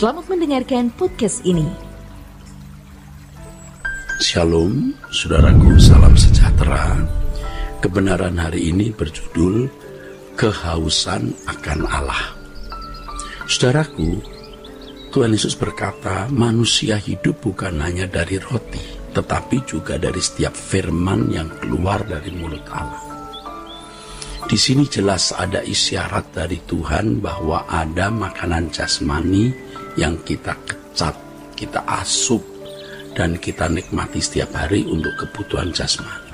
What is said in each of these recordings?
Selamat mendengarkan podcast ini. Shalom, saudaraku, salam sejahtera. Kebenaran hari ini berjudul Kehausan akan Allah. Saudaraku, Tuhan Yesus berkata, manusia hidup bukan hanya dari roti, tetapi juga dari setiap firman yang keluar dari mulut Allah. Di sini jelas ada isyarat dari Tuhan bahwa ada makanan jasmani yang kita kecap, kita asup, dan kita nikmati setiap hari untuk kebutuhan jasmani.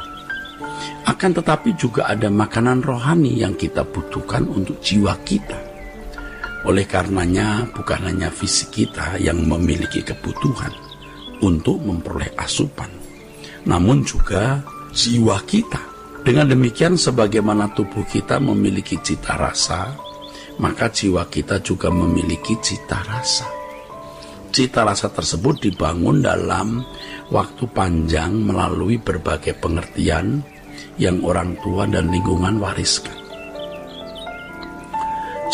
Akan tetapi juga ada makanan rohani yang kita butuhkan untuk jiwa kita. Oleh karenanya bukan hanya fisik kita yang memiliki kebutuhan untuk memperoleh asupan, namun juga jiwa kita. Dengan demikian, sebagaimana tubuh kita memiliki cita rasa, maka jiwa kita juga memiliki cita rasa. Cita rasa tersebut dibangun dalam waktu panjang melalui berbagai pengertian yang orang tua dan lingkungan wariskan.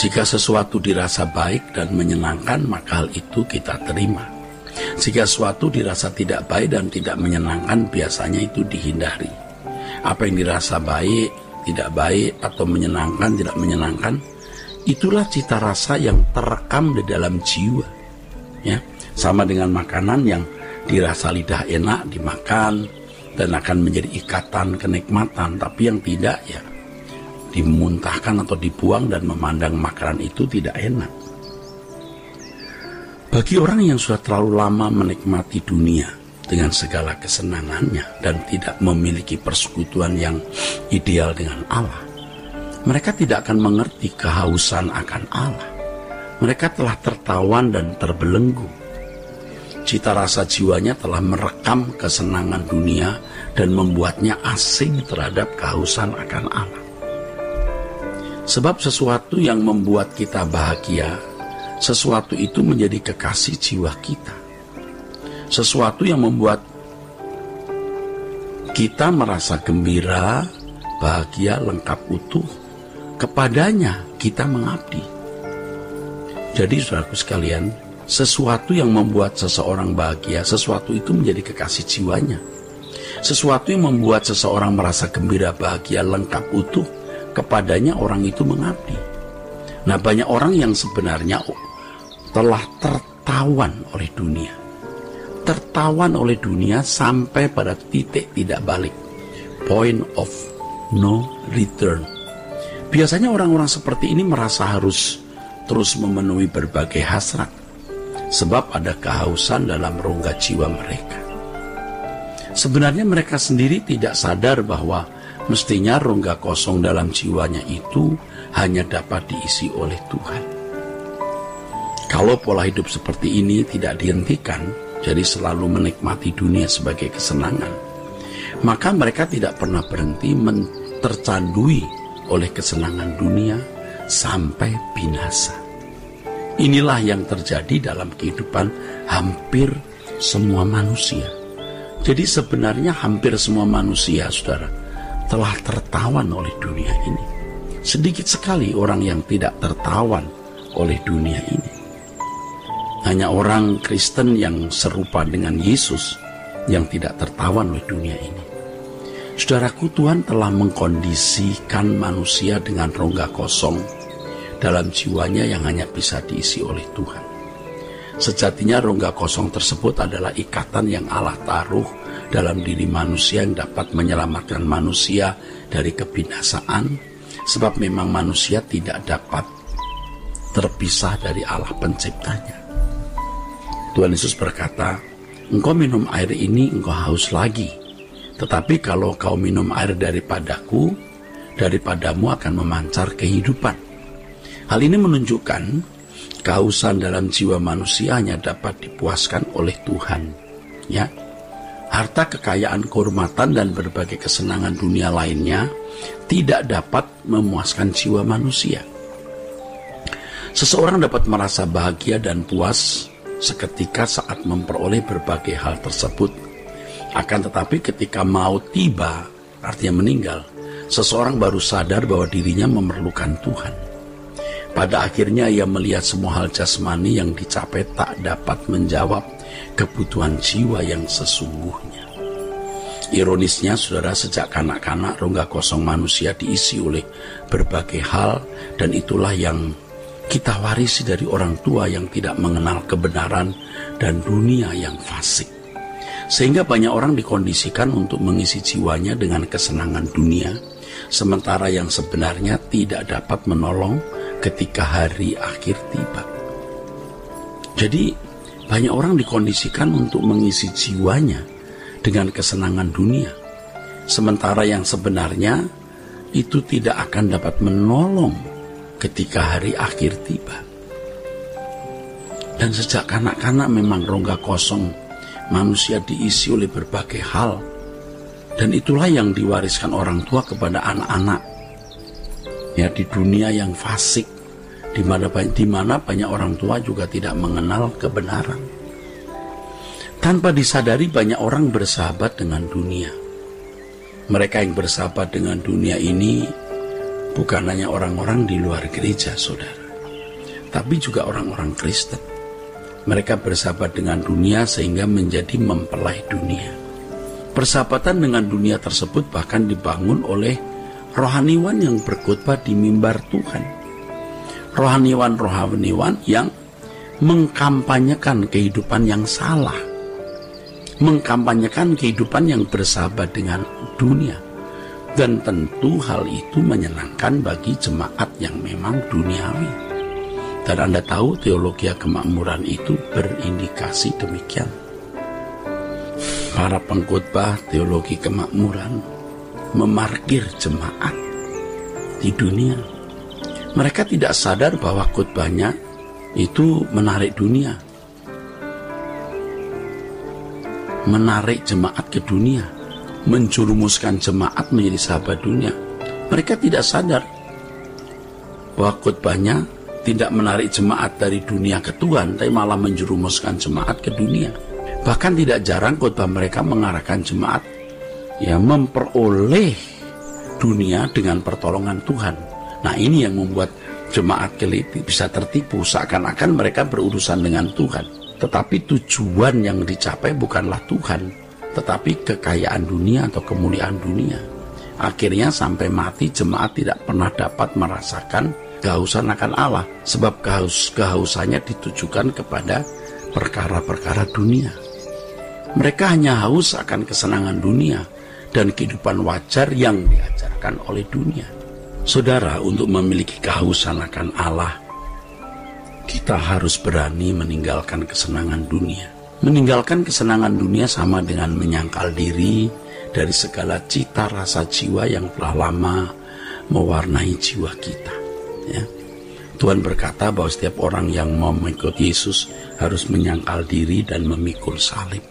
Jika sesuatu dirasa baik dan menyenangkan, maka hal itu kita terima. Jika sesuatu dirasa tidak baik dan tidak menyenangkan, biasanya itu dihindari. Apa yang dirasa baik, tidak baik, atau menyenangkan, tidak menyenangkan, itulah cita rasa yang terekam di dalam jiwa. Ya, sama dengan makanan yang dirasa lidah enak dimakan dan akan menjadi ikatan kenikmatan, tapi yang tidak ya dimuntahkan atau dibuang dan memandang makanan itu tidak enak. Bagi orang yang sudah terlalu lama menikmati dunia dengan segala kesenangannya dan tidak memiliki persekutuan yang ideal dengan Allah, mereka tidak akan mengerti kehausan akan Allah. Mereka telah tertawan dan terbelenggu. Cita rasa jiwanya telah merekam kesenangan dunia dan membuatnya asing terhadap kehausan akan Allah. Sebab sesuatu yang membuat kita bahagia, sesuatu itu menjadi kekasih jiwa kita. Sesuatu yang membuat kita merasa gembira, bahagia, lengkap utuh, kepadanya kita mengabdi. Jadi saudaraku sekalian, sesuatu yang membuat seseorang bahagia, sesuatu itu menjadi kekasih jiwanya. Sesuatu yang membuat seseorang merasa gembira, bahagia, lengkap utuh, kepadanya orang itu mengabdi. Nah, banyak orang yang sebenarnya telah tertawan oleh dunia. Tertawan oleh dunia sampai pada titik tidak balik. Point of no return. Biasanya orang-orang seperti ini merasa harus terus memenuhi berbagai hasrat, sebab ada kehausan dalam rongga jiwa mereka. Sebenarnya mereka sendiri tidak sadar bahwa mestinya rongga kosong dalam jiwanya itu hanya dapat diisi oleh Tuhan. Kalau pola hidup seperti ini tidak dihentikan, jadi selalu menikmati dunia sebagai kesenangan, maka mereka tidak pernah berhenti tercandui oleh kesenangan dunia sampai binasa. Inilah yang terjadi dalam kehidupan hampir semua manusia. Jadi sebenarnya hampir semua manusia, saudara, telah tertawan oleh dunia ini. Sedikit sekali orang yang tidak tertawan oleh dunia ini. Hanya orang Kristen yang serupa dengan Yesus yang tidak tertawan oleh dunia ini. Saudaraku, Tuhan telah mengkondisikan manusia dengan rongga kosong dalam jiwanya yang hanya bisa diisi oleh Tuhan. Sejatinya rongga kosong tersebut adalah ikatan yang Allah taruh dalam diri manusia yang dapat menyelamatkan manusia dari kebinasaan, sebab memang manusia tidak dapat terpisah dari Allah penciptanya. Tuhan Yesus berkata, engkau minum air ini, engkau haus lagi. Tetapi kalau kau minum air daripadaku, daripadamu akan memancar kehidupan. Hal ini menunjukkan kehausan dalam jiwa manusia hanya dapat dipuaskan oleh Tuhan. Ya, harta, kekayaan, kehormatan, dan berbagai kesenangan dunia lainnya tidak dapat memuaskan jiwa manusia. Seseorang dapat merasa bahagia dan puas seketika saat memperoleh berbagai hal tersebut. Akan tetapi ketika maut tiba, artinya meninggal, seseorang baru sadar bahwa dirinya memerlukan Tuhan. Pada akhirnya ia melihat semua hal jasmani yang dicapai tak dapat menjawab kebutuhan jiwa yang sesungguhnya. Ironisnya, saudara, sejak kanak-kanak rongga kosong manusia diisi oleh berbagai hal, dan itulah yang kita warisi dari orang tua yang tidak mengenal kebenaran dan dunia yang fasik. Sehingga banyak orang dikondisikan untuk mengisi jiwanya dengan kesenangan dunia, sementara yang sebenarnya tidak dapat menolong ketika hari akhir tiba. Jadi banyak orang dikondisikan untuk mengisi jiwanya dengan kesenangan dunia, sementara yang sebenarnya itu tidak akan dapat menolong ketika hari akhir tiba. Dan sejak kanak-kanak memang rongga kosong manusia diisi oleh berbagai hal, dan itulah yang diwariskan orang tua kepada anak-anak. Ya, di dunia yang fasik, di mana banyak orang tua juga tidak mengenal kebenaran. Tanpa disadari banyak orang bersahabat dengan dunia. Mereka yang bersahabat dengan dunia ini bukan hanya orang-orang di luar gereja, saudara, tapi juga orang-orang Kristen. Mereka bersahabat dengan dunia sehingga menjadi mempelai dunia. Persahabatan dengan dunia tersebut bahkan dibangun oleh rohaniwan yang berkhotbah di mimbar Tuhan. Rohaniwan yang mengkampanyekan kehidupan yang salah, mengkampanyekan kehidupan yang bersahabat dengan dunia. Dan tentu hal itu menyenangkan bagi jemaat yang memang duniawi. Dan Anda tahu teologi kemakmuran itu berindikasi demikian. Para pengkhotbah teologi kemakmuran memarkir jemaat di dunia. Mereka tidak sadar bahwa khotbahnya itu menarik dunia, menarik jemaat ke dunia, menjurumuskan jemaat menjadi sahabat dunia. Mereka tidak sadar bahwa khotbahnya tidak menarik jemaat dari dunia ke Tuhan, tapi malah menjerumuskan jemaat ke dunia. Bahkan tidak jarang khotbah mereka mengarahkan jemaat memperoleh dunia dengan pertolongan Tuhan. Nah, ini yang membuat jemaat bisa tertipu, seakan-akan mereka berurusan dengan Tuhan. Tetapi tujuan yang dicapai bukanlah Tuhan, tetapi kekayaan dunia atau kemuliaan dunia. Akhirnya sampai mati jemaat tidak pernah dapat merasakan kehausan akan Allah, sebab kehausannya ditujukan kepada perkara-perkara dunia. Mereka hanya haus akan kesenangan dunia dan kehidupan wajar yang diajarkan oleh dunia. Saudara, untuk memiliki kehausan akan Allah, kita harus berani meninggalkan kesenangan dunia. Meninggalkan kesenangan dunia sama dengan menyangkal diri dari segala cita rasa jiwa yang telah lama mewarnai jiwa kita. Ya. Tuhan berkata bahwa setiap orang yang mau mengikut Yesus harus menyangkal diri dan memikul salib.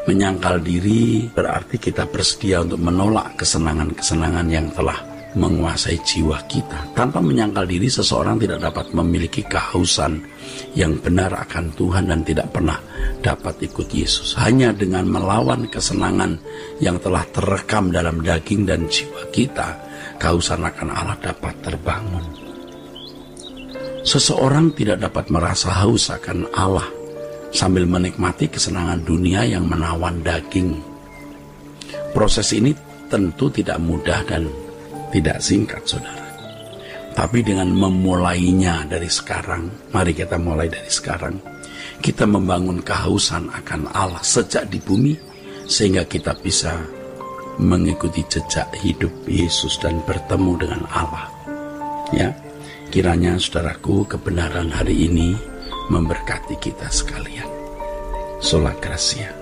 Menyangkal diri berarti kita bersedia untuk menolak kesenangan-kesenangan yang telah menguasai jiwa kita. Tanpa menyangkal diri, seseorang tidak dapat memiliki kehausan yang benar akan Tuhan dan tidak pernah dapat ikut Yesus. Hanya dengan melawan kesenangan yang telah terekam dalam daging dan jiwa kita, kehausan akan Allah dapat terbangun. Seseorang tidak dapat merasa haus akan Allah sambil menikmati kesenangan dunia yang menawan daging. Proses ini tentu tidak mudah dan tidak singkat, saudara. Tapi dengan memulainya dari sekarang, mari kita mulai dari sekarang. Kita membangun kehausan akan Allah sejak di bumi, sehingga kita bisa mengikuti jejak hidup Yesus dan bertemu dengan Allah. Ya, kiranya saudaraku, kebenaran hari ini memberkati kita sekalian. Sola Gracia.